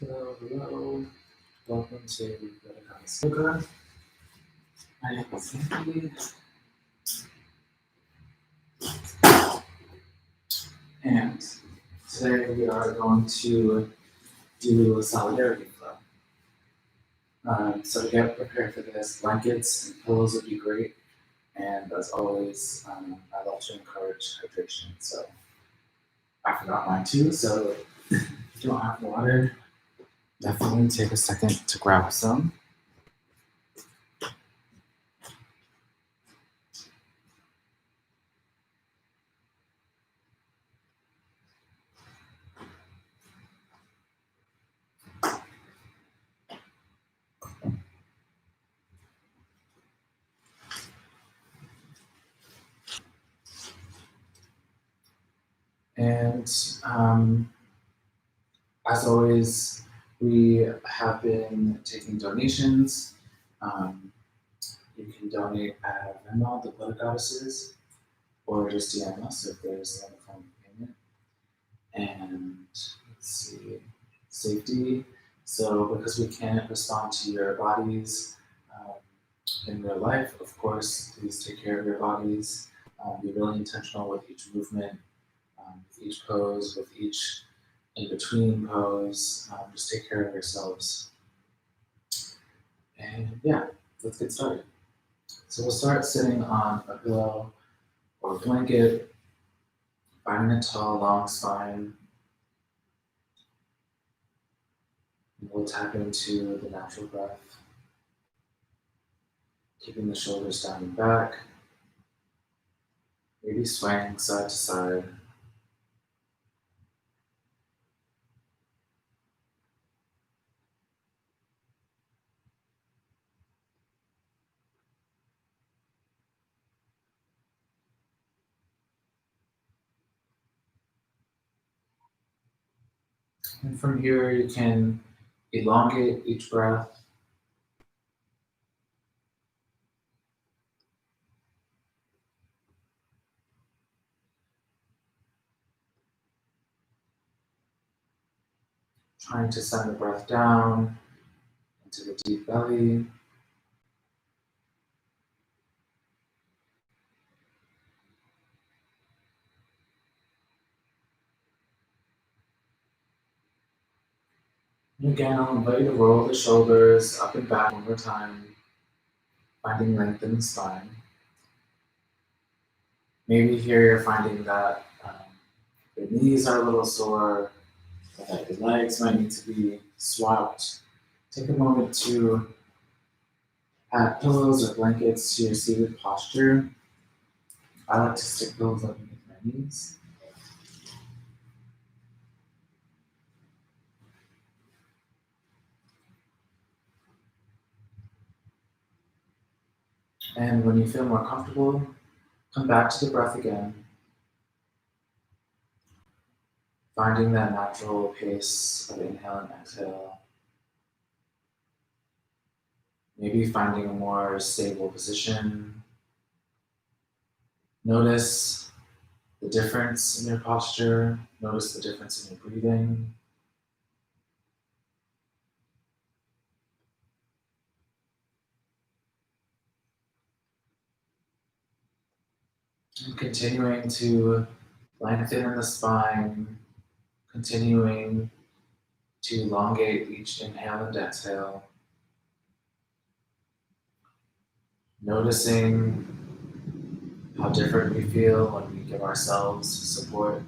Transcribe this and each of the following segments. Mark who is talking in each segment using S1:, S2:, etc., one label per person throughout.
S1: Hello. Welcome to Yoga Yoga. I am Sandy, and today we are going to do a solidarity flow. So to get prepared for this, blankets and pillows would be great. And as always, I love to encourage hydration. So I forgot mine too. So if you don't have water, definitely take a second to grab some. And as always, we have been taking donations. You can donate at Venmo, the Blood Goddesses, or just DM us if there's another form of payment. And let's see, safety. So because we can't respond to your bodies in real life, of course, please take care of your bodies. Be really intentional with each movement, with each pose, with each in between pose. Just take care of yourselves. And yeah, let's get started. So we'll start sitting on a pillow or a blanket, finding a tall, long spine. And we'll tap into the natural breath, keeping the shoulders down and back, maybe swaying side to side. And from here, you can elongate each breath. Trying to send the breath down into the deep belly. And again, I'll invite you to roll the shoulders up and back one more time, finding length in the spine. Maybe here you're finding that your knees are a little sore, that your legs might need to be swapped. Take a moment to add pillows or blankets to your seated posture. I like to stick pillows underneath my knees. And when you feel more comfortable, come back to the breath again, finding that natural pace of inhale and exhale. Maybe finding a more stable position. Notice the difference in your posture. Notice the difference in your breathing. And continuing to lengthen in the spine, continuing to elongate each inhale and exhale. Noticing how different we feel when we give ourselves support.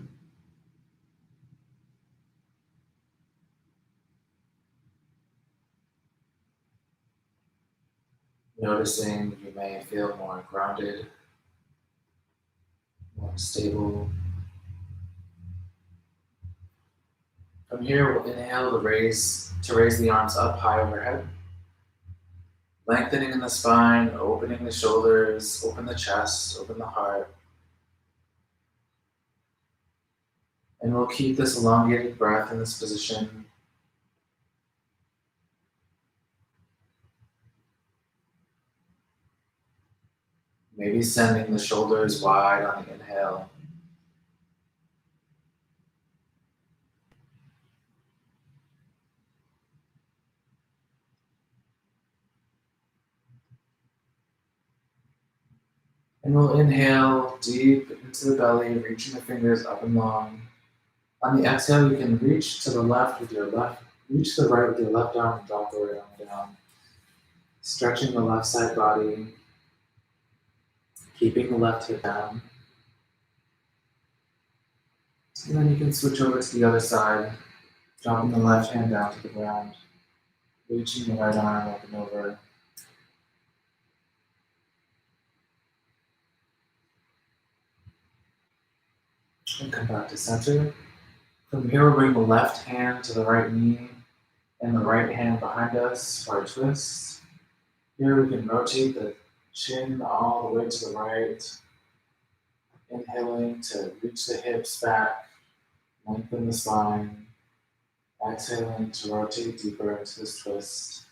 S1: Noticing you may feel more grounded, more stable. From here, we'll inhale to raise the arms up high overhead. Lengthening in the spine, opening the shoulders, open the chest, open the heart. And we'll keep this elongated breath in this position. Maybe sending the shoulders wide on the inhale. And we'll inhale deep into the belly, reaching the fingers up and long. On the exhale, you can reach to the left with your left, reach to the right with your left arm and drop the right arm down. Stretching the left side body, keeping the left hip down. And then you can switch over to the other side, dropping the left hand down to the ground, reaching the right arm up and over. And come back to center. From here, we'll bring the left hand to the right knee and the right hand behind us for a twist. Here we can rotate the chin all the way to the right, inhaling to reach the hips back, lengthen the spine, exhaling to rotate deeper into this twist.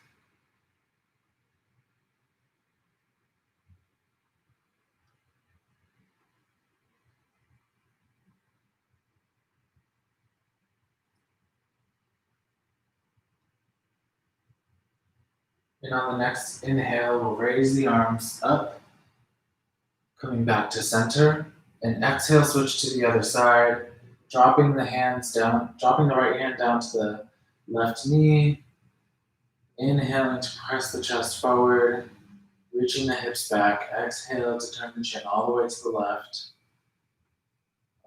S1: And on the next inhale, we'll raise the arms up, coming back to center. And exhale, switch to the other side, dropping the hands down, dropping the right hand down to the left knee. Inhaling to press the chest forward, reaching the hips back. Exhale to turn the chin all the way to the left.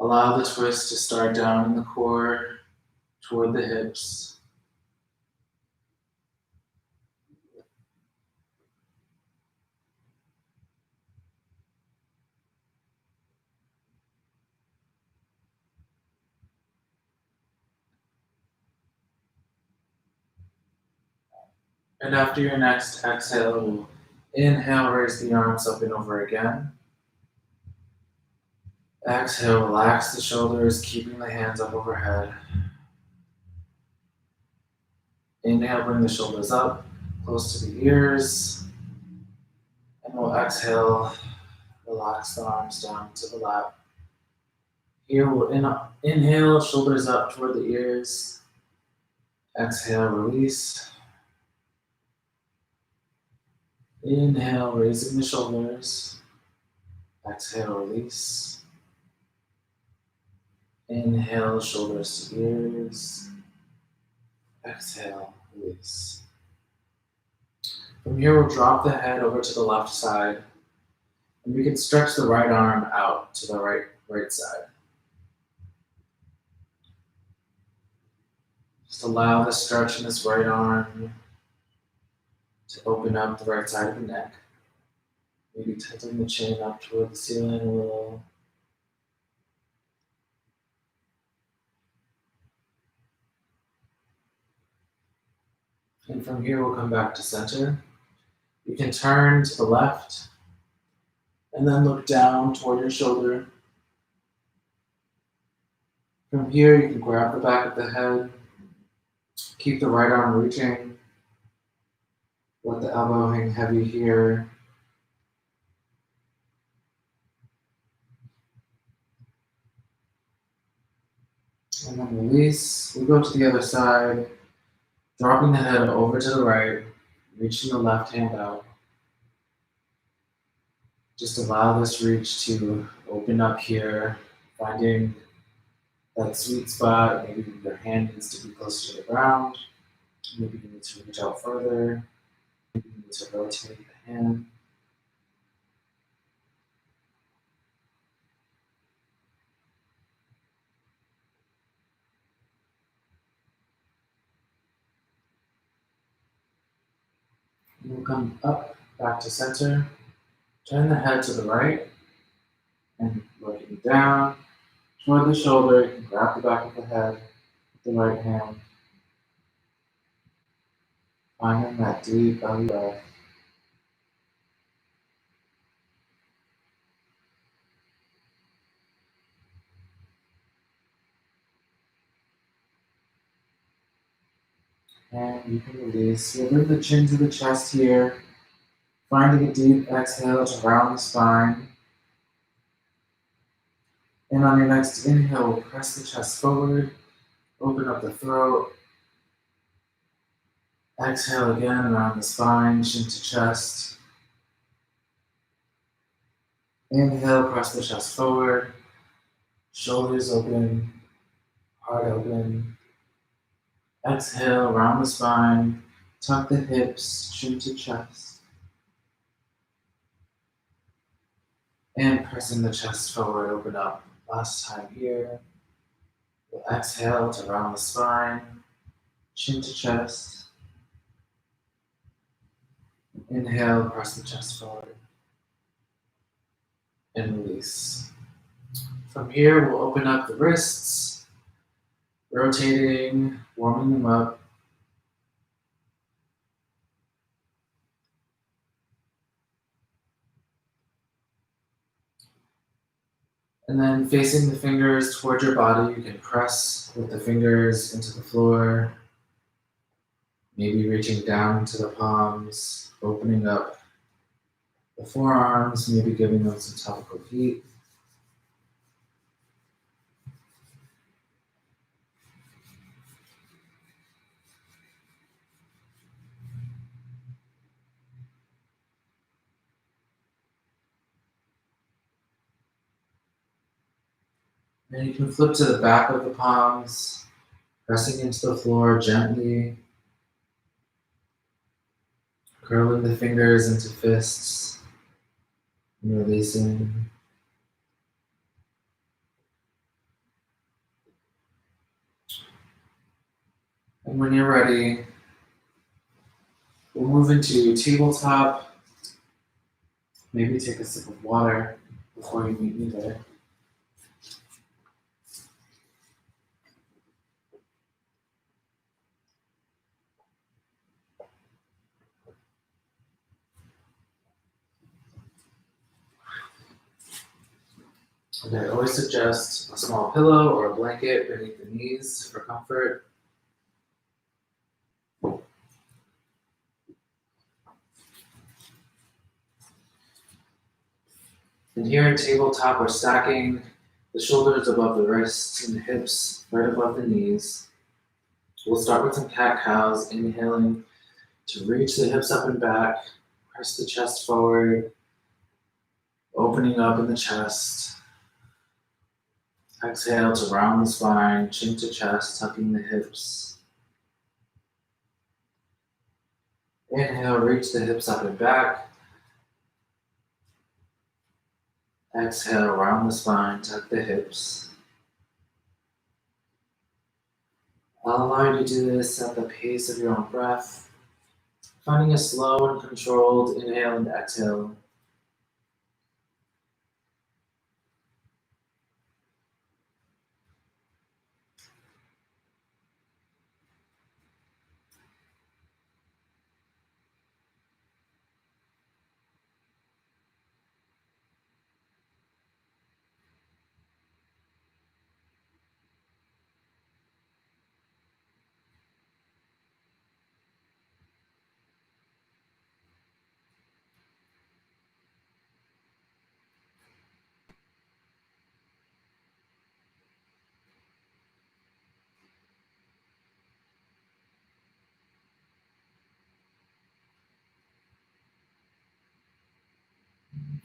S1: Allow the twist to start down in the core toward the hips. And after your next exhale, inhale, raise the arms up and over again. Exhale, relax the shoulders, keeping the hands up overhead. Inhale, bring the shoulders up, close to the ears. And we'll exhale, relax the arms down to the lap. Here we'll inhale, shoulders up toward the ears. Exhale, release. Inhale, raising the shoulders. Exhale, release. Inhale, shoulders to ears. Exhale, release. From here, we'll drop the head over to the left side. And we can stretch the right arm out to the right side. Just allow the stretch in this right arm to open up the right side of the neck. Maybe tilting the chin up toward the ceiling a little. And from here, we'll come back to center. You can turn to the left and then look down toward your shoulder. From here, you can grab the back of the head, keep the right arm reaching, let the elbow hang heavy here. And then release. We go to the other side, dropping the head over to the right, reaching the left hand out. Just allow this reach to open up here, finding that sweet spot. Maybe your hand needs to be closer to the ground. Maybe you need to reach out further. Maybe you need to rotate the hand. We'll come up, back to center. Turn the head to the right and looking down toward the shoulder. You can grab the back of the head with the right hand. Finding that deep belly breath. And you can release. You'll bring the chin to the chest here. Finding a deep exhale to round the spine. And on your next inhale, press the chest forward. Open up the throat. Exhale again around the spine, chin to chest. Inhale, press the chest forward, shoulders open, heart open. Exhale, round the spine, tuck the hips, chin to chest. And pressing the chest forward, open up. Last time here. We'll exhale to round the spine, chin to chest. Inhale, press the chest forward. And release. From here, we'll open up the wrists, rotating, warming them up. And then facing the fingers toward your body, you can press with the fingers into the floor, maybe reaching down to the palms, opening up the forearms, maybe giving them some topical heat. And you can flip to the back of the palms, pressing into the floor gently, curling the fingers into fists, and releasing. And when you're ready, we'll move into tabletop. Maybe take a sip of water before you meet me there. And I always suggest a small pillow or a blanket beneath the knees for comfort. And here in tabletop, we're stacking the shoulders above the wrists and the hips right above the knees. We'll start with some cat-cows, inhaling to reach the hips up and back, press the chest forward, opening up in the chest. Exhale to round the spine, chin to chest, tucking the hips. Inhale, reach the hips up and back. Exhale, round the spine, tuck the hips. I'll allow you to do this at the pace of your own breath, finding a slow and controlled inhale and exhale.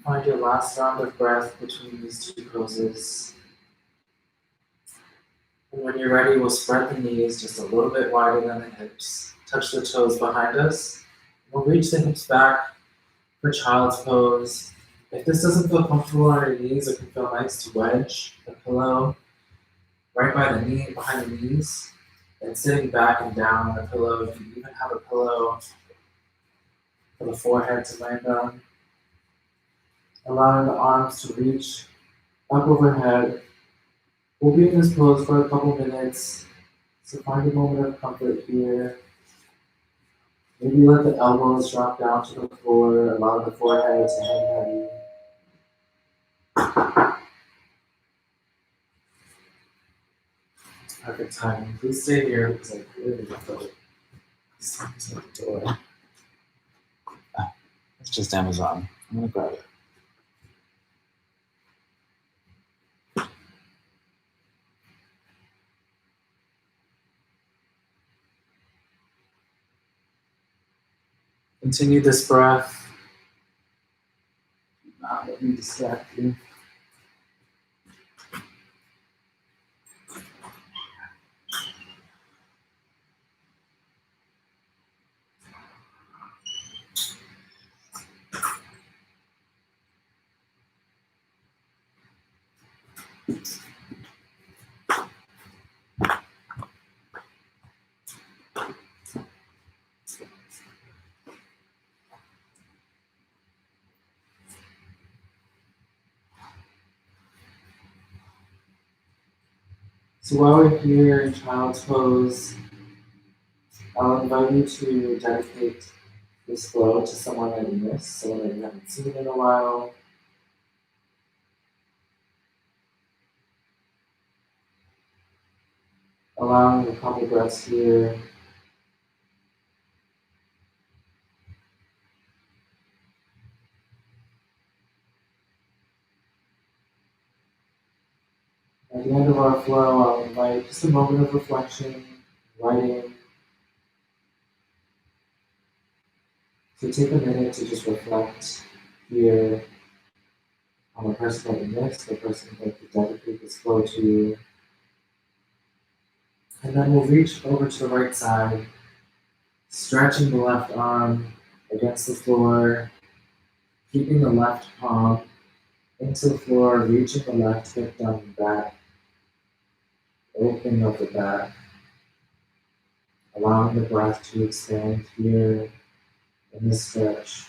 S1: Find your last round of breath between these two poses. And when you're ready, we'll spread the knees just a little bit wider than the hips. Touch the toes behind us. We'll reach the hips back for child's pose. If this doesn't feel comfortable on your knees, it can feel nice to wedge the pillow right by the knee, behind the knees, and sitting back and down on the pillow. You can even have a pillow for the forehead to land on. Allowing the arms to reach up overhead. We'll be in this pose for a couple minutes, so find a moment of comfort here. Maybe let the elbows drop down to the floor, allow the forehead to hang heavy. Perfect timing. Please stay here because I really don't feel it. Something's at the door. It's just Amazon. I'm gonna grab it. Continue this breath. let me distract you. So while we're here in child's pose, I'll invite you to dedicate this flow to someone that you miss, someone that you haven't seen in a while. Allowing a couple breaths here. At the end of our flow, I'll invite just a moment of reflection, writing. So take a minute to just reflect here on the person that you missed, the person that you dedicate this flow to. And then we'll reach over to the right side, stretching the left arm against the floor, keeping the left palm into the floor, reaching the left hip down the back, opening up the back, allowing the breath to expand here in this stretch.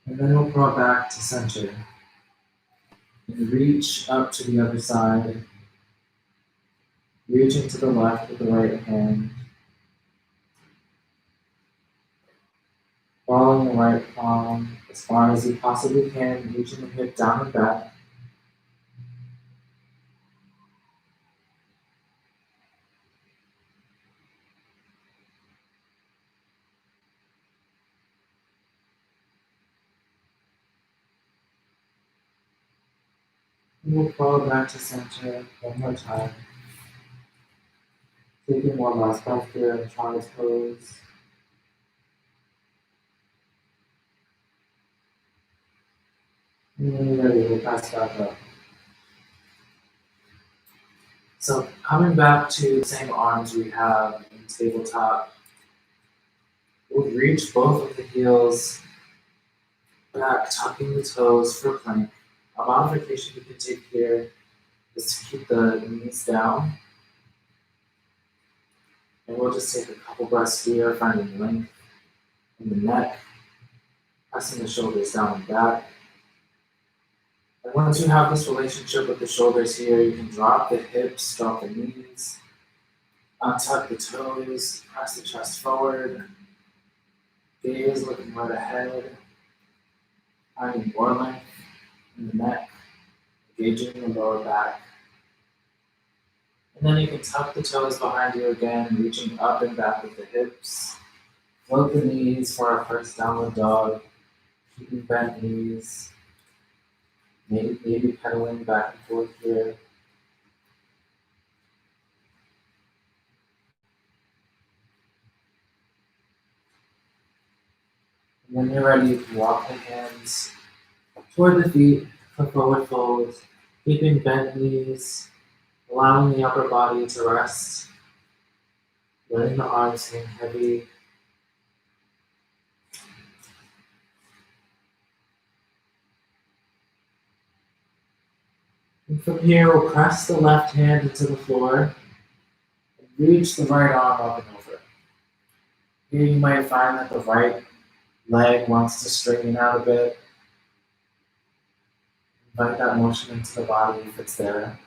S1: And then we'll draw back to center. And reach up to the other side, reaching to the left with the right hand, following the right palm as far as you possibly can, reaching the hip down and back. And we'll follow back to center one more time. Taking one last breath here in child's pose. And when you're ready, we'll pass back up. So coming back to the same arms we have in tabletop, we'll reach both of the heels back, tucking the toes for plank. A modification you can take here is to keep the knees down. And we'll just take a couple breaths here, finding length in the neck, pressing the shoulders down and back. And once you have this relationship with the shoulders here, you can drop the hips, drop the knees, untuck the toes, press the chest forward, gaze looking right ahead, finding more length in the neck, engaging the lower back. And then you can tuck the toes behind you again, reaching up and back with the hips. Float the knees for our first downward dog, keeping bent knees, maybe pedaling back and forth here. And when you're ready, you can walk the hands toward the feet for forward fold, keeping bent knees, allowing the upper body to rest, letting the arms hang heavy. And from here, we'll press the left hand into the floor and reach the right arm up and over. Here you might find that the right leg wants to straighten out a bit. Invite that motion into the body if it's there.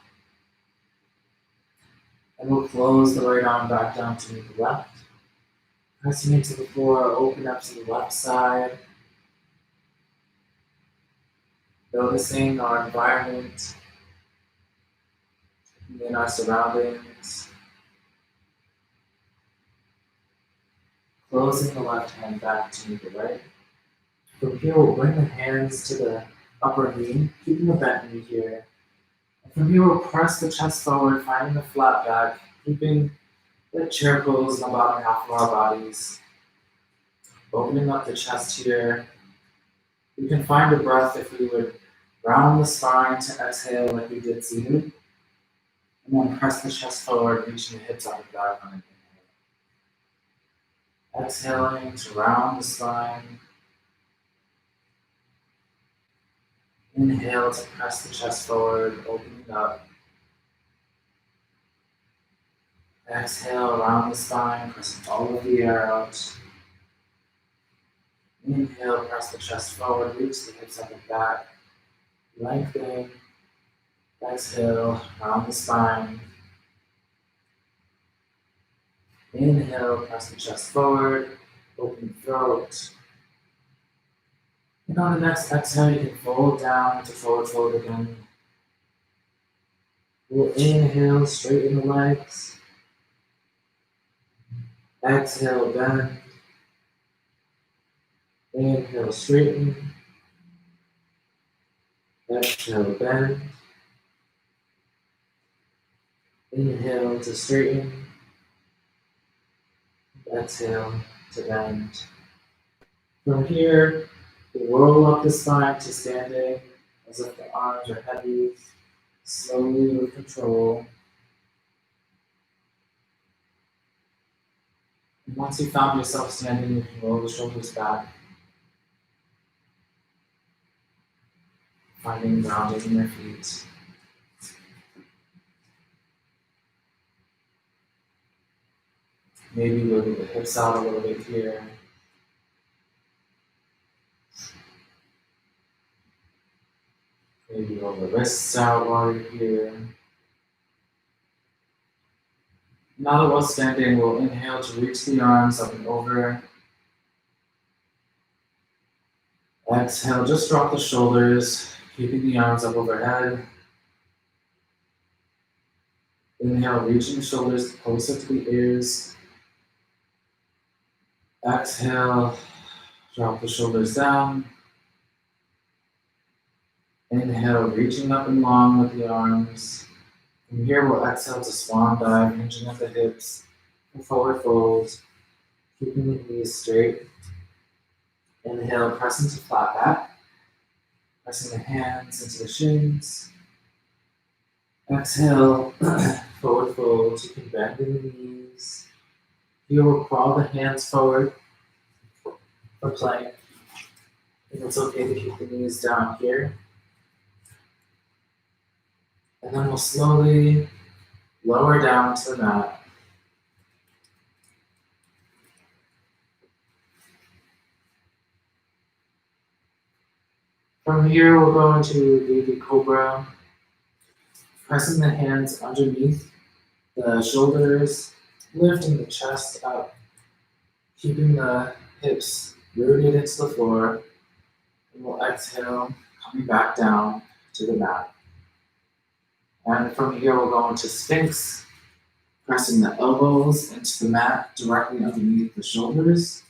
S1: And we'll close the right arm back down to the left. Pressing into the floor, open up to the left side. Noticing our environment, in our surroundings. Closing the left hand back to the right. From here, we'll bring the hands to the upper knee, keeping the bent knee here. From here, we'll press the chest forward, finding a flat back, keeping the chair pose in the bottom half of our bodies. Opening up the chest here. We can find a breath if we would round the spine to exhale like we did seated. And then press the chest forward, reaching the hips up and back on an inhale. Exhaling to round the spine. Inhale to press the chest forward, opening up. Exhale, round the spine, pressing all of the air out. Inhale, press the chest forward, reach the hips up and back. Lengthen. Exhale, round the spine. Inhale, press the chest forward, open throat. And on the next exhale, you can fold down to forward fold again. We'll inhale, straighten the legs. Exhale, bend. Inhale, straighten. Exhale, bend. Inhale to straighten. Exhale to bend. From here, we roll up the spine to standing as if the arms are heavy, slowly with control. And once you found yourself standing, you can roll the shoulders back, finding grounding in your feet. Maybe wiggle the hips out a little bit here. Maybe roll the wrists out while you're here. Now that we're standing, we'll inhale to reach the arms up and over. Exhale, just drop the shoulders, keeping the arms up overhead. Inhale, reaching the shoulders closer to the ears. Exhale, drop the shoulders down. Inhale, reaching up and long with the arms. From here, we'll exhale to swan dive, hinging at the hips, and forward fold, keeping the knees straight. Inhale, press into flat back, pressing the hands into the shins. Exhale, forward fold, you can bend in the knees. Here we'll crawl the hands forward for plank. And it's okay to keep the knees down here. And then we'll slowly lower down to the mat. From here, we'll go into baby cobra, pressing the hands underneath the shoulders, lifting the chest up, keeping the hips rooted into the floor, and we'll exhale, coming back down to the mat. And from here, we'll go into Sphinx, pressing the elbows into the mat directly underneath the shoulders.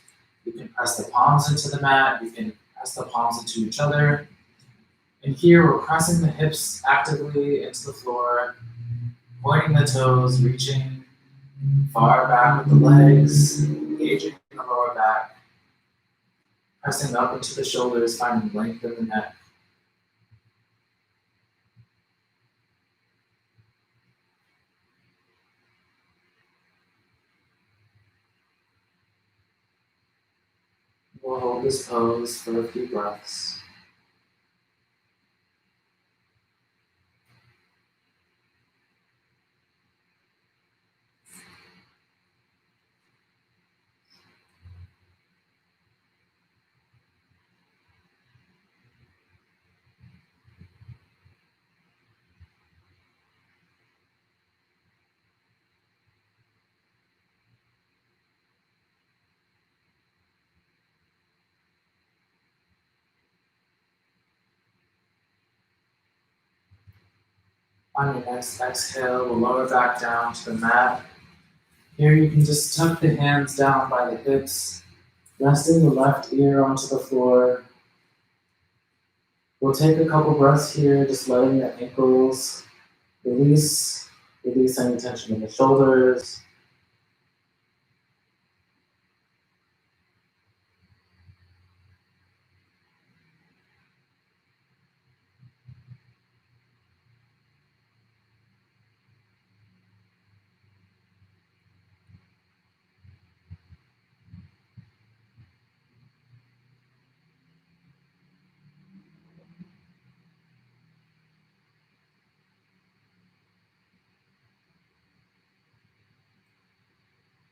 S1: You can press the palms into the mat, you can press the palms into each other. And here, we're pressing the hips actively into the floor, pointing the toes, reaching far back with the legs, engaging the lower back, pressing up into the shoulders, finding length in the neck. We'll hold this pose for a few breaths. On your next exhale, we'll lower back down to the mat. Here you can just tuck the hands down by the hips, resting the left ear onto the floor. We'll take a couple breaths here, just letting the ankles Release any tension in the shoulders.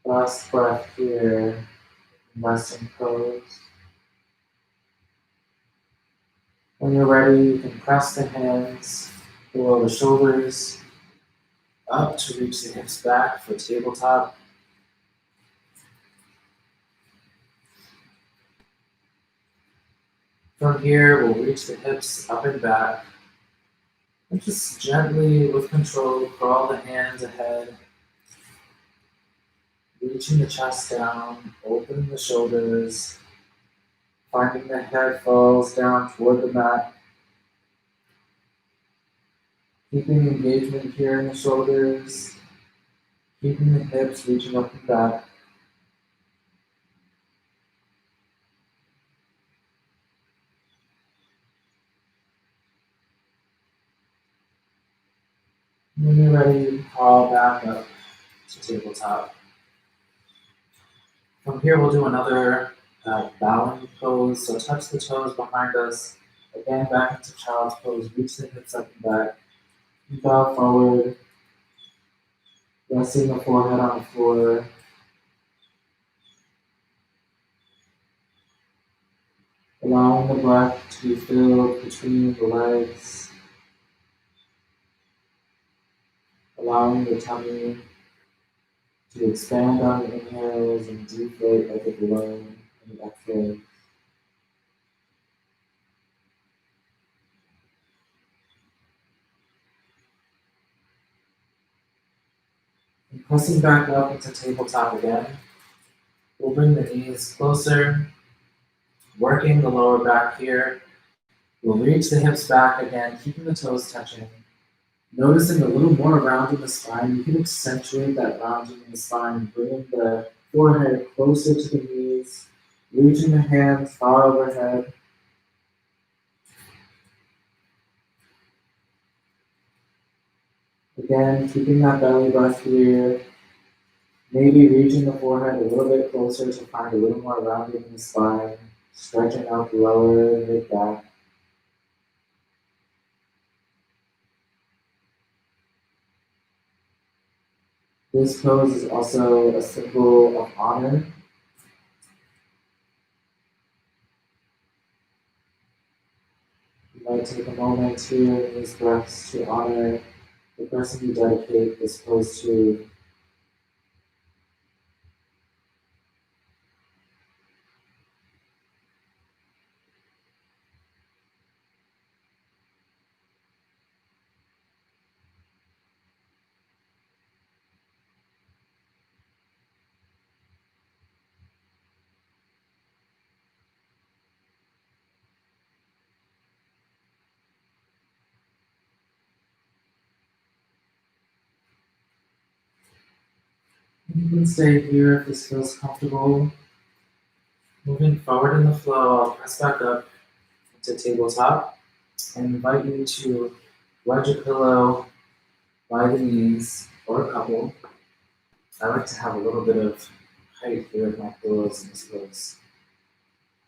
S1: Last breath here, resting pose. When you're ready, you can press the hands below the shoulders up to reach the hips back for tabletop. From here, we'll reach the hips up and back. And just gently, with control, crawl the hands ahead, reaching the chest down, opening the shoulders, finding the head falls down toward the mat. Keeping engagement here in the shoulders, keeping the hips reaching up and back. When you're ready, you can crawl back up to tabletop. From here, we'll do another bowing pose. So touch the toes behind us. Again, back into child's pose. Reach the hips up and back. Bow forward. Resting the forehead on the floor. Allowing the breath to be filled between the legs. Allowing the tummy to expand on the inhales and deflate at the below on the exhale. And pressing back up into tabletop again. We'll bring the knees closer, working the lower back here. We'll reach the hips back again, keeping the toes touching. Noticing a little more round in the spine. You can accentuate that rounding in the spine, bringing the forehead closer to the knees, reaching the hands far overhead. Again, keeping that belly breath here. Maybe reaching the forehead a little bit closer to find a little more rounding in the spine, stretching out the lower mid back. This pose is also a symbol of honor. You might take a moment here in these breaths to honor the person you dedicate this pose to. You can stay here if this feels comfortable. Moving forward in the flow, I'll press back up to tabletop and invite you to wedge a pillow by the knees or a couple. I like to have a little bit of height here with my pillows in this place.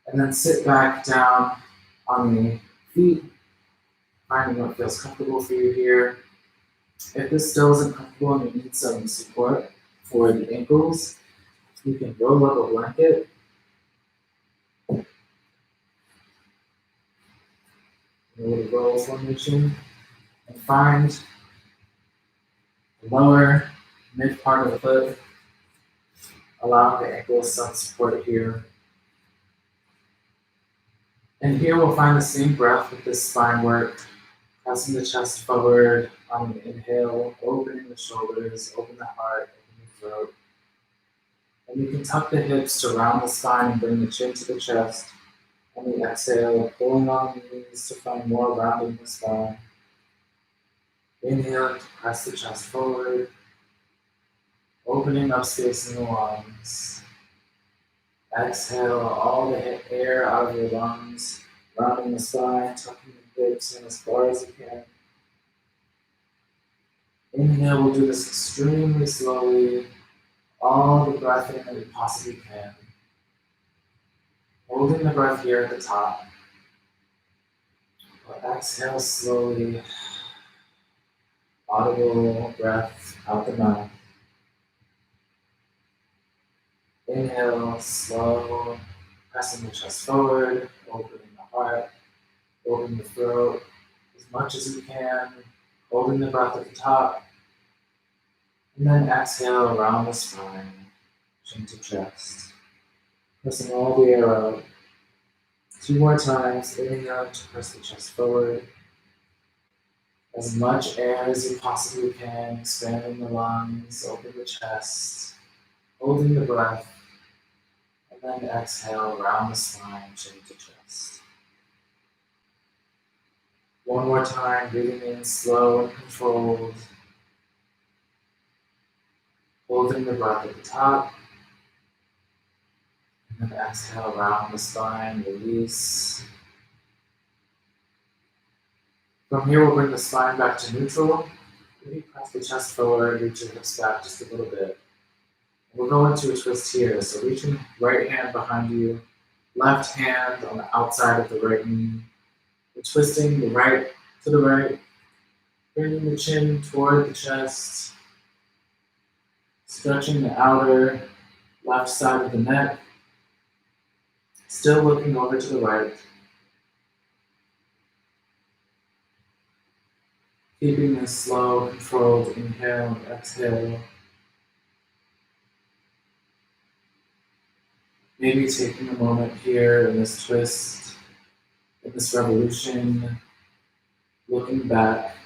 S1: And then sit back down on the feet, finding what feels comfortable for you here. If this still isn't comfortable and you need some support for the ankles, you can roll up a blanket. A little roll formation. And find the lower mid part of the foot, allowing the ankles some support here. And here we'll find the same breath with this spine work, pressing the chest forward on the inhale, opening the shoulders, open the heart, open the throat. And you can tuck the hips to round the spine and bring the chin to the chest. On the exhale, pulling on the knees to find more rounding in the spine. Inhale to press the chest forward, opening up space in the lungs. Exhale all the air out of your lungs, rounding the spine, tucking the hips in as far as you can. Inhale, we'll do this extremely slowly, all the breath in that you possibly can. Holding the breath here at the top. Exhale slowly, audible breath out the mouth. Inhale, slow, pressing the chest forward, opening the heart, opening the throat as much as you can, holding the breath at the top. And then exhale around the spine, chin to chest. Pressing all the air out. 2 more times, inhale to press the chest forward. As much air as you possibly can, expanding the lungs, open the chest, holding the breath, and then exhale around the spine, chin to chest. 1 more time, breathing in slow and controlled, holding the breath at the top, and then exhale around the spine, release. From here, we'll bring the spine back to neutral. Maybe press the chest forward, reach your hips back just a little bit. We'll go into a twist here. So reaching right hand behind you, left hand on the outside of the right knee. We're twisting the right to the right, bringing the chin toward the chest, stretching the outer left side of the neck, still looking over to the right. Keeping this slow, controlled inhale and exhale. Maybe taking a moment here in this twist, in this revolution, looking back.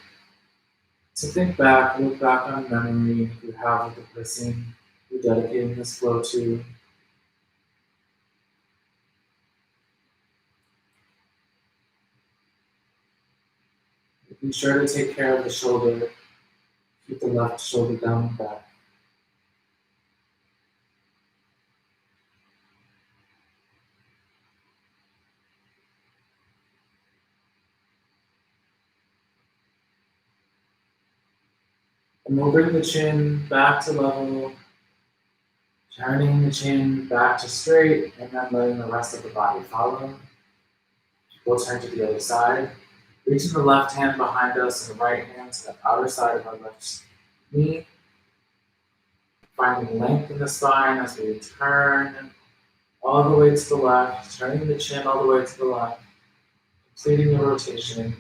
S1: So think back, look back on memory you have with the person you're dedicating this flow to. Be sure to take care of the shoulder. Keep the left shoulder down and back. And we'll bring the chin back to level, turning the chin back to straight, and then letting the rest of the body follow. We'll turn to the other side. Reaching the left hand behind us and the right hand to the outer side of our left knee. Finding length in the spine as we turn all the way to the left, turning the chin all the way to the left, completing the rotation.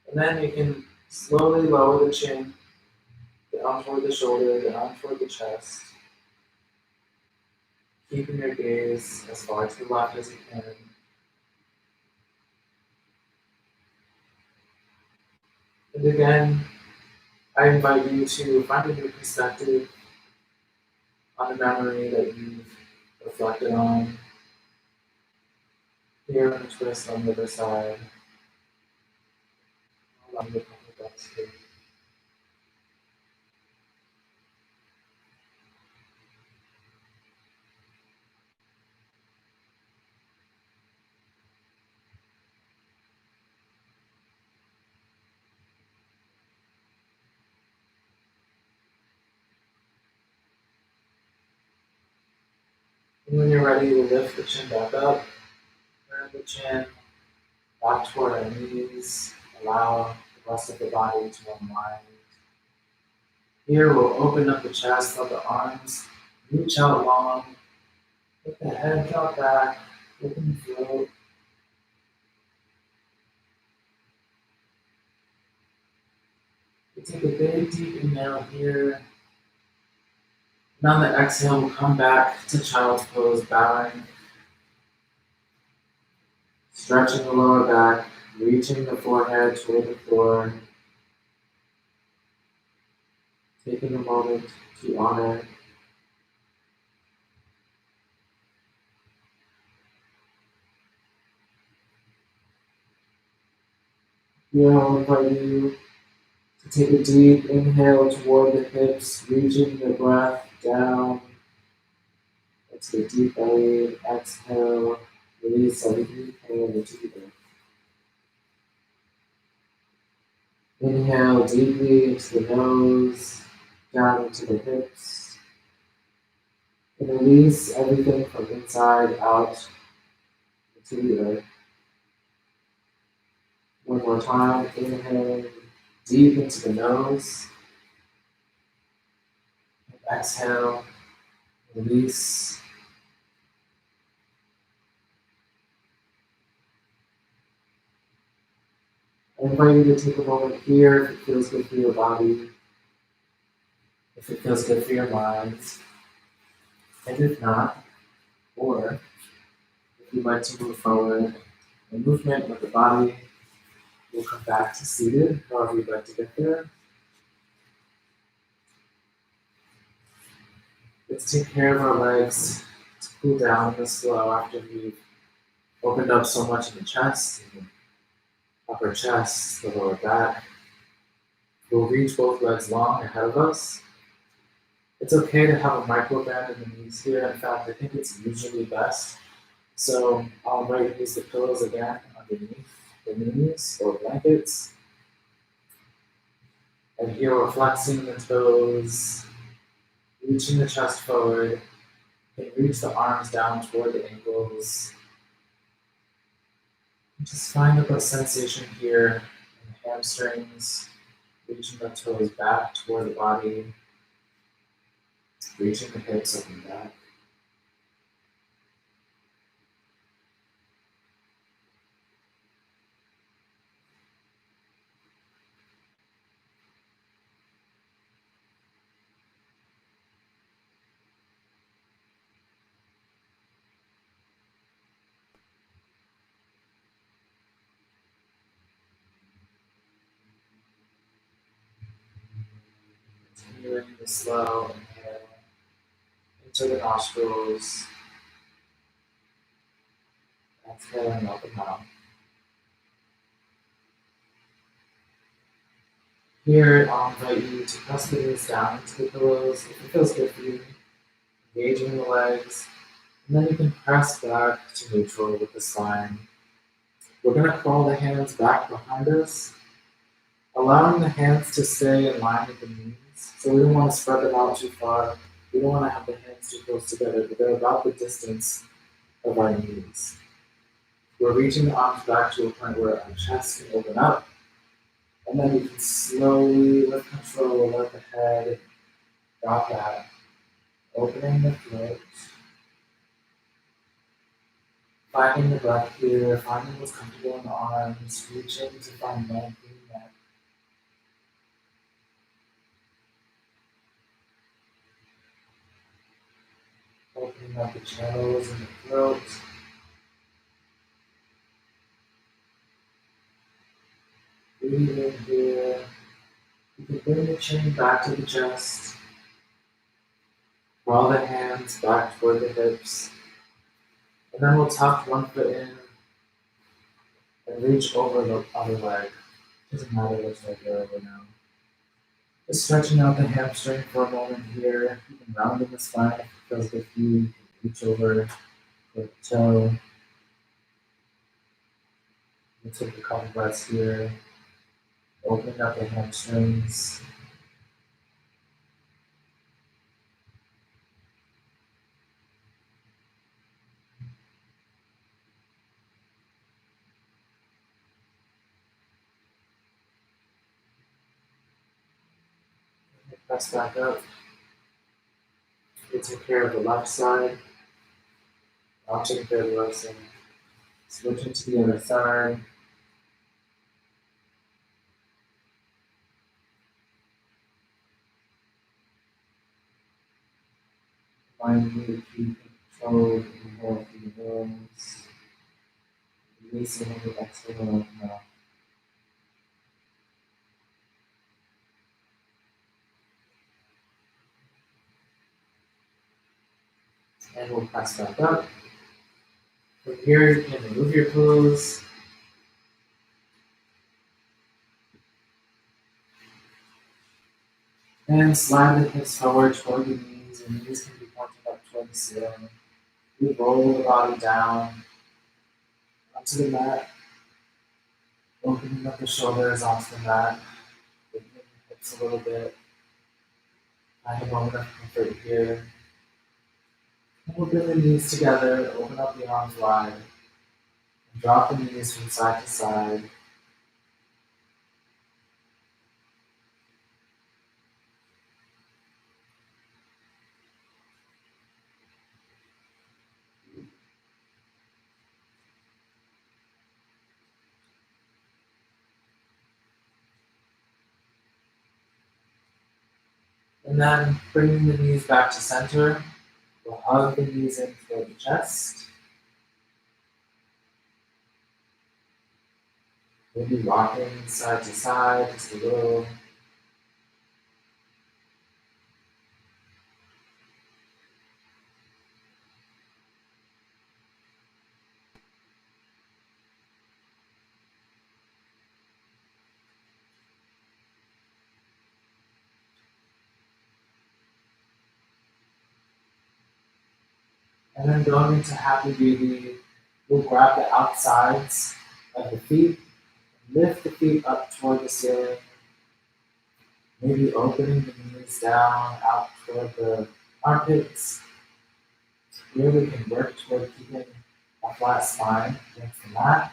S1: And then you can slowly lower the chin, down toward the shoulder, down toward the chest. Keeping your gaze as far to the left as you can. And again, I invite you to find a new perspective on the memory that you've reflected on. Here in the twist on the other side. Allow you a couple of breaths here. And when you're ready, we'll lift the chin back up, turn the chin back toward our knees, allow the rest of the body to unwind. Here we'll open up the chest, let the arms reach out long, let the head drop back, open the throat. We'll take a big deep inhale here. And on the exhale, we'll come back to child's pose, bowing. Stretching the lower back, reaching the forehead toward the floor. Taking a moment to honor. Here I'll invite you Take a deep inhale toward the hips, reaching the breath down into the deep belly. Exhale, release everything you inhale into the earth. Inhale deeply into the nose, down into the hips, and release everything from inside out into the earth. One more time, inhaling deep into the nose, and exhale, release. I invite you to take a moment here if it feels good for your body, if it feels good for your mind, and if not, or if you'd like to move forward in movement with the body, we'll come back to seated, however you'd like to get there. Let's take care of our legs to cool down this slow after we've opened up so much in the chest, and the upper chest, the lower back. We'll reach both legs long ahead of us. It's okay to have a micro bend in the knees here. In fact, I think it's usually best. So I'll invite you to use the pillows again underneath the knees or blankets. And here we're flexing the toes, reaching the chest forward, and reach the arms down toward the ankles. And just find a good sensation here in the hamstrings, reaching the toes back toward the body, reaching the hips up and back. Continuing the slow inhale into the nostrils, exhaling out the mouth. Here, I'll invite you to press the knees down into the pillows if it feels good for you, engaging the legs, and then you can press back to neutral with the spine. We're going to crawl the hands back behind us, allowing the hands to stay in line with the knees. So we don't want to spread them out too far. We don't want to have the hands too close together, but they're about the distance of our knees. We're reaching the arms back to a point where our chest can open up, and then you can slowly, with control, let the head drop back, opening the throat, finding the breath here, finding what's comfortable in the arms, reaching to find length in the neck. Opening up the channels in the throat. Breathing here. You can bring the chin back to the chest. Draw the hands back toward the hips. And then we'll tuck one foot in and reach over the other leg. Doesn't matter which leg you're over now. Just stretching out the hamstring for a moment here. You can round in the spine if it feels good for you. You can reach over the toe. We'll take a couple breaths here. Opening up the hamstrings. Press back up. We'll take care of the left side. I'll take care of the left side. Switching to the other side. Find you to keep control, inhale through the nose, releasing when you exhale out the mouth. And we'll press back up. From here, you can remove your pillows. And slide the hips forward toward the knees. Your knees can be pointed up toward the ceiling. We roll the body down onto the mat, opening up the shoulders onto the mat, opening the hips a little bit. Find a moment of comfort here. And we'll bring the knees together, open up the arms wide, and drop the knees from side to side. And then bringing the knees back to center, we'll hug the knees in toward the chest. Maybe rocking side to side just a little. And then going into happy baby, we'll grab the outsides of the feet, lift the feet up toward the ceiling, maybe opening the knees down out toward the armpits. Here we can work toward keeping a flat spine against the mat.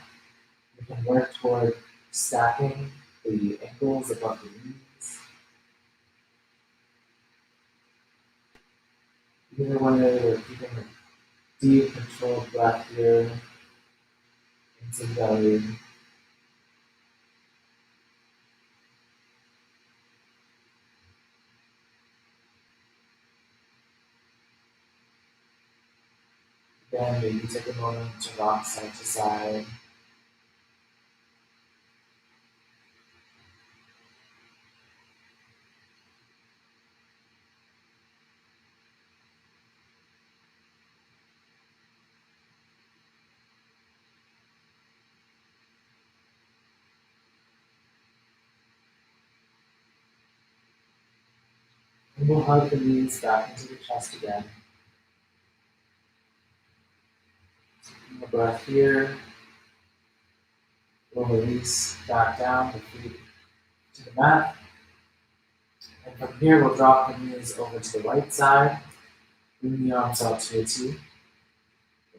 S1: We can work toward stacking the ankles above the knees. Either way, we're keeping a deep, controlled breath here into the belly. Again, maybe take a moment to rock side to side. And we'll hug the knees back into the chest again. Taking a breath here. We'll release back down the feet to the mat. And from here, we'll drop the knees over to the right side. Bring the arms out to a T.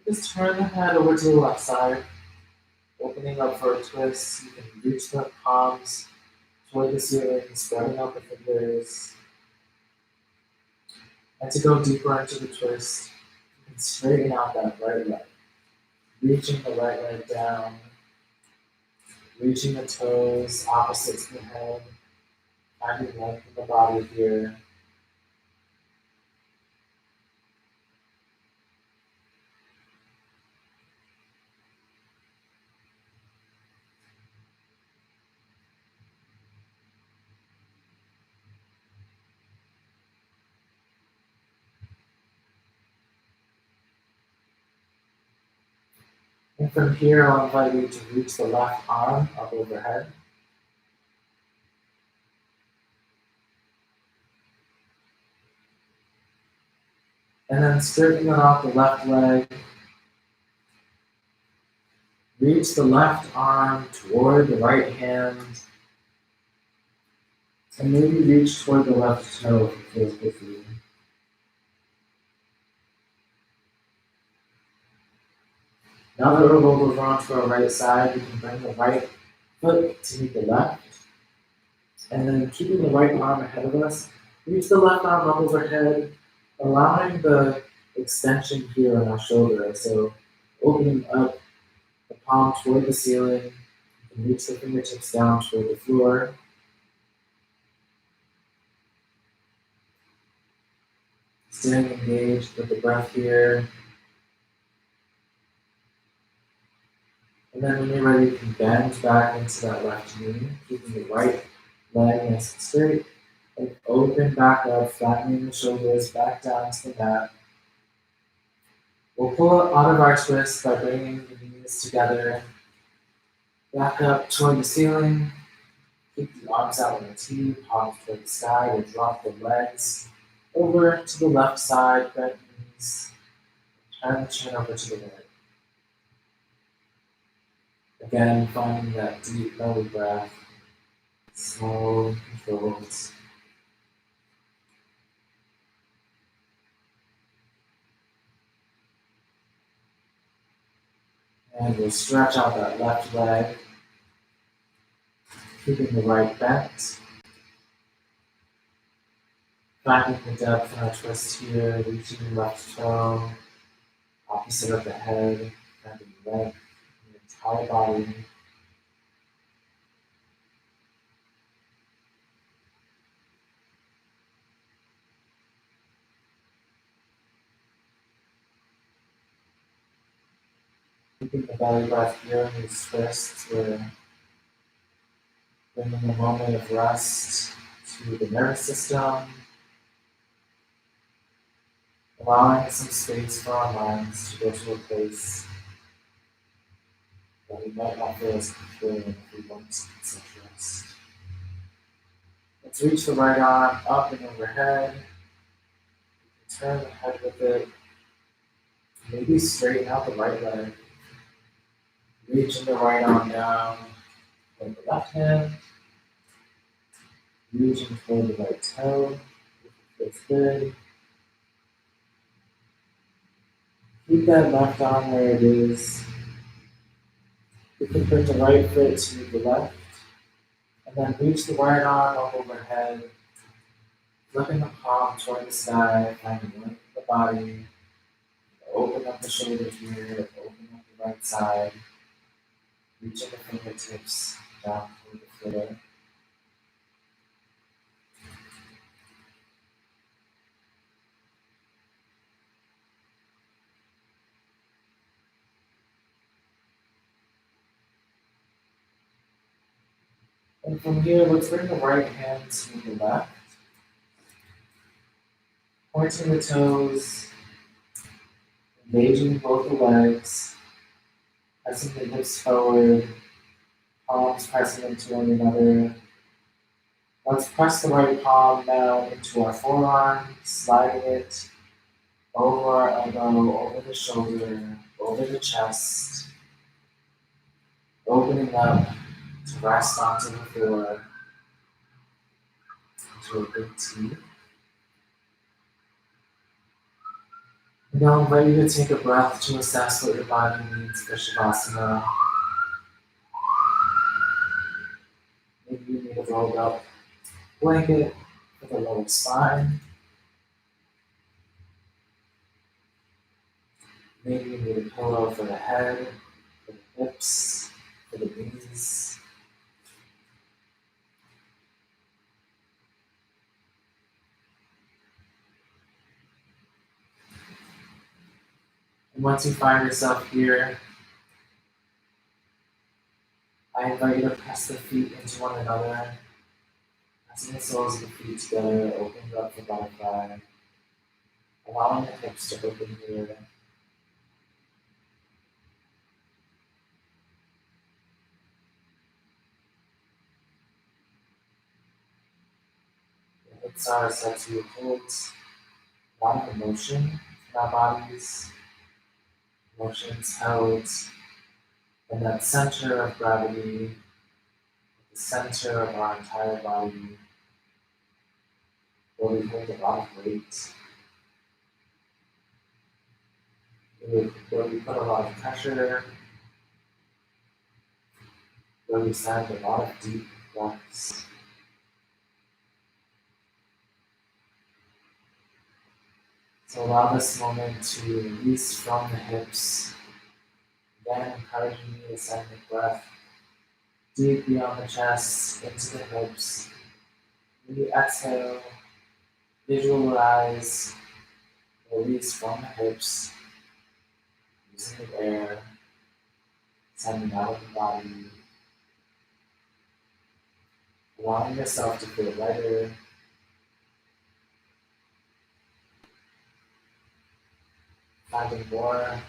S1: Just turn the head over to the left side. Opening up for a twist. You can reach the palms toward the ceiling, spreading out the fingers. And to go deeper into the twist, you can straighten out that right leg. Reaching the right leg down, reaching the toes opposite to the head, finding length in the body here. And from here, I'll invite you to reach the left arm up overhead. And then straightening out the left leg. Reach the left arm toward the right hand. And maybe reach toward the left toe if it feels good for you. Now that we're rolled over onto our right side, we can bring the right foot to meet the left. And then keeping the right arm ahead of us, reach the left arm up overhead, allowing the extension here on our shoulder. So opening up the palm toward the ceiling, you can reach the fingertips down toward the floor. Staying engaged with the breath here. And then when you're ready, you can bend back into that left knee, keeping the right leg nice and straight, and open back up, flattening the shoulders back down to the mat. We'll pull out of our twist by bringing the knees together, back up toward the ceiling, Keep the arms out in a T, palms toward the sky, or drop the legs over to the left side, bend knees, turn the chin over to the right. Again, finding that deep belly breath, slow, controlled. And we'll stretch out that left leg, keeping the right bent. Finding the depth in our twist here, reaching the left toe, opposite of the head, bending the leg, the entire body. Keeping the belly breath here in these twists, we're bringing a moment of rest to the nervous system, allowing some space for our minds to go to a place that we might not feel as fulfilling if we want to get such rest. Let's reach the right arm up and overhead. Turn the head with it. Maybe straighten out the right leg. Reaching the right arm down with the left hand. Reaching toward the right toe. That's good. Keep that left arm where it is. You can bring the right foot to the left. And then reach the right arm up overhead. Flipping the palm toward the sky. Finding length of the body. Open up the shoulders here. Open up the right side. Reaching the fingertips down toward the floor. And from here, let's bring the right hand to the left, pointing the toes, engaging both the legs, pressing the hips forward, palms pressing into one another. Let's press the right palm now into our forearm, sliding it over our elbow, over the shoulder, over the chest, opening up to rest onto the floor, to a big T. Now I'm ready to take a breath to assess what your body needs for Shavasana. Maybe you need a rolled up blanket for the lower spine. Maybe you need a pillow for the head, for the hips, for the knees. And once you find yourself here, I invite you to press the feet into one another, pressing the soles of the feet together, opening up the butterfly, allowing the hips to open here. The hips are set to hold a lot of emotion in our bodies, emotions held in that center of gravity, the center of our entire body, where we hold a lot of weight, where we put a lot of pressure, where we send a lot of deep breaths. So allow this moment to release from the hips, again encouraging you to send the breath deep beyond the chest, into the hips. When you exhale, visualize release from the hips, using the air, sending out of the body, allowing yourself to feel lighter, finding more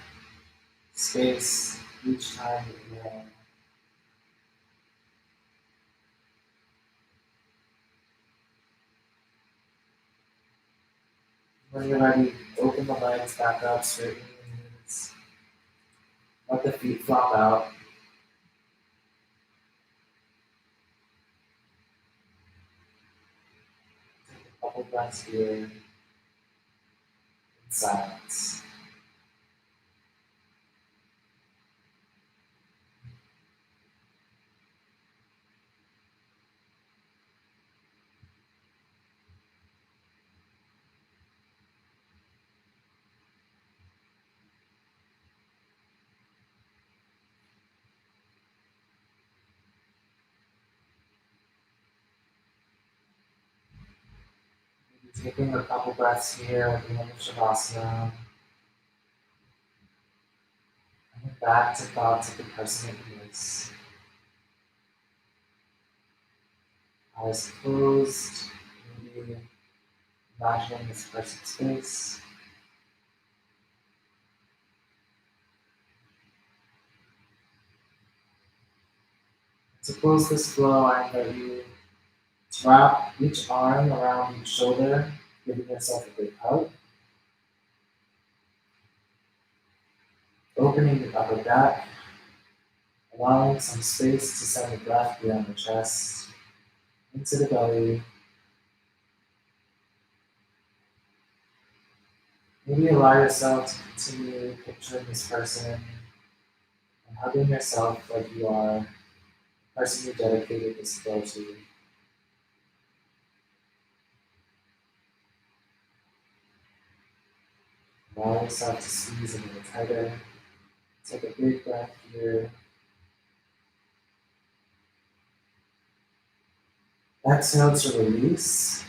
S1: space each time you inhale. When you're ready, open the legs back up, straighten the knees. Let the feet flop out. Take a couple breaths here in silence. Taking a couple breaths here at the end of Shavasana. And then back to thoughts of the person that you is. Eyes closed, maybe imagining this person's face. To close this flow, I invite you to wrap each arm around each shoulder, giving yourself a big hug. Opening the upper back, allowing some space to send the breath beyond the chest, into the belly. Maybe allow yourself to continue picturing this person and hugging yourself like you are the person you dedicated this flow to. Allow yourself to squeeze a little tighter. Take a big breath here. Exhale to release.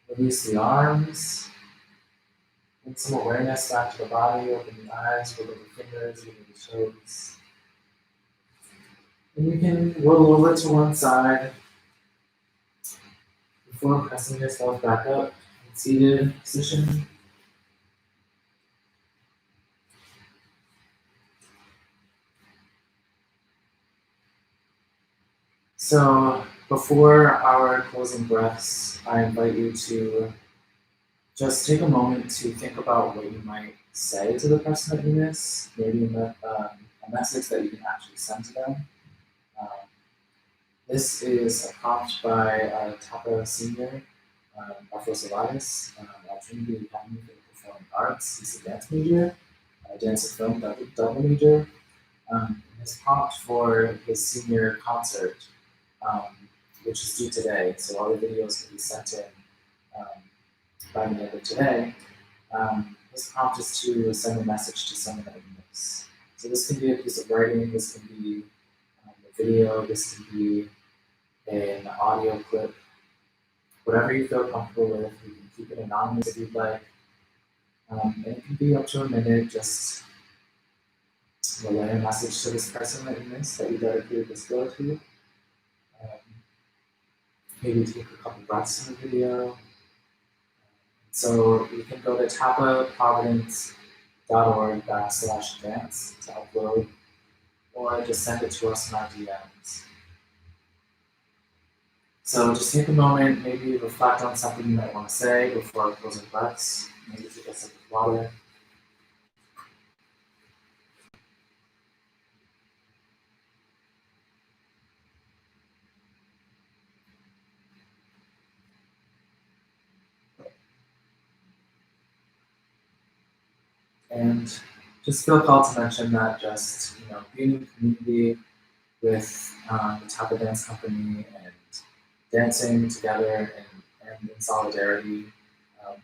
S1: Release the arms. Bring some awareness back to the body. Open the eyes, wiggle the fingers, wiggle the toes. And you can roll over to one side before pressing yourself back up in seated position. So before our closing breaths, I invite you to just take a moment to think about what you might say to the person that you miss, maybe a message that you can actually send to them. Um, this is a prompt by Tapa Senior, Bartos Elias, at Trinity Academy for the Performing Arts. He's a dance major, dance and film double major. His prompt for his senior concert, um, which is due today, so all the videos will be sent in um, by the end of today. His prompt is to send a message to someone that you miss. So this can be a piece of writing, this can be a video, this can be an audio clip, whatever you feel comfortable with. You can keep it anonymous if you'd like. And it can be up to a minute, just relay a message to this person that you miss, that you dedicated this flow to. Maybe take a couple breaths in the video. So you can go to tapaprovidence.org/dance to upload, or just send it to us in our DMs. So just take a moment, maybe reflect on something you might want to say before closing breaths. Maybe take a sip of water. And just feel called to mention that just, being in community with the Tapa Dance Company and dancing together and in solidarity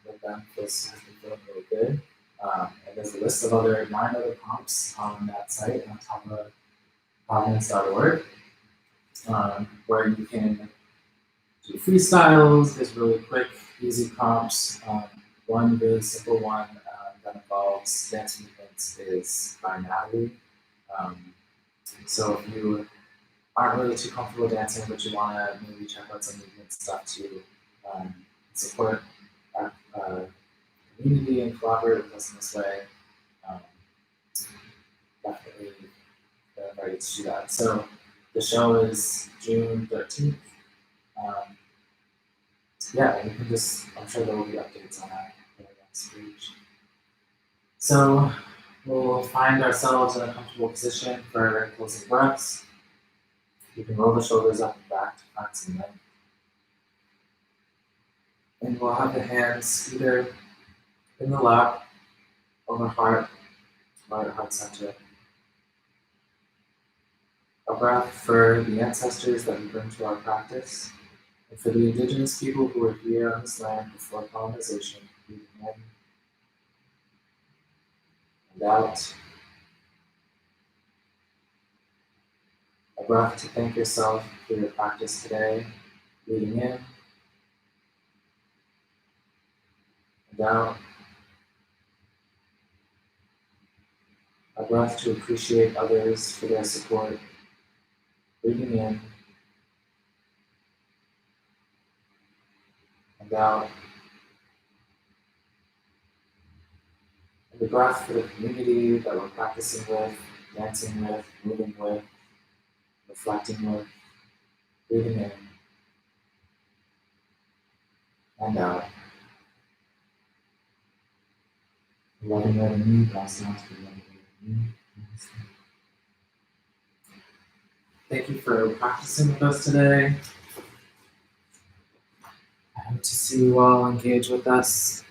S1: with them has been feeling really good. And there's a list of 9 other prompts on that site on tapaprovidence.org, where you can do freestyles. There's really quick, easy prompts. One really simple one that involves dance movements is by Natalie. So if you aren't really too comfortable dancing, but you want to maybe check out some movement stuff to support our community and collaborate with us in this way, definitely invite you to do that. So the show is June 13th. Yeah, you can just, I'm sure there will be updates on that for the next page. So we'll find ourselves in a comfortable position for closing breaths. You can roll the shoulders up and back to find some length. And we'll have the hands either in the lap, over heart, right heart center. A breath for the ancestors that we bring to our practice, and for the indigenous people who were here on this land before colonization, breathing in and out. A breath to thank yourself for your practice today, breathing in and out. A breath to appreciate others for their support, breathing in and out. And a breath for the community that we're practicing with, dancing with, moving with, reflecting with, breathing in and out. Loving me, pass on to the loving me. Thank you for practicing with us today. I hope to see you all engage with us.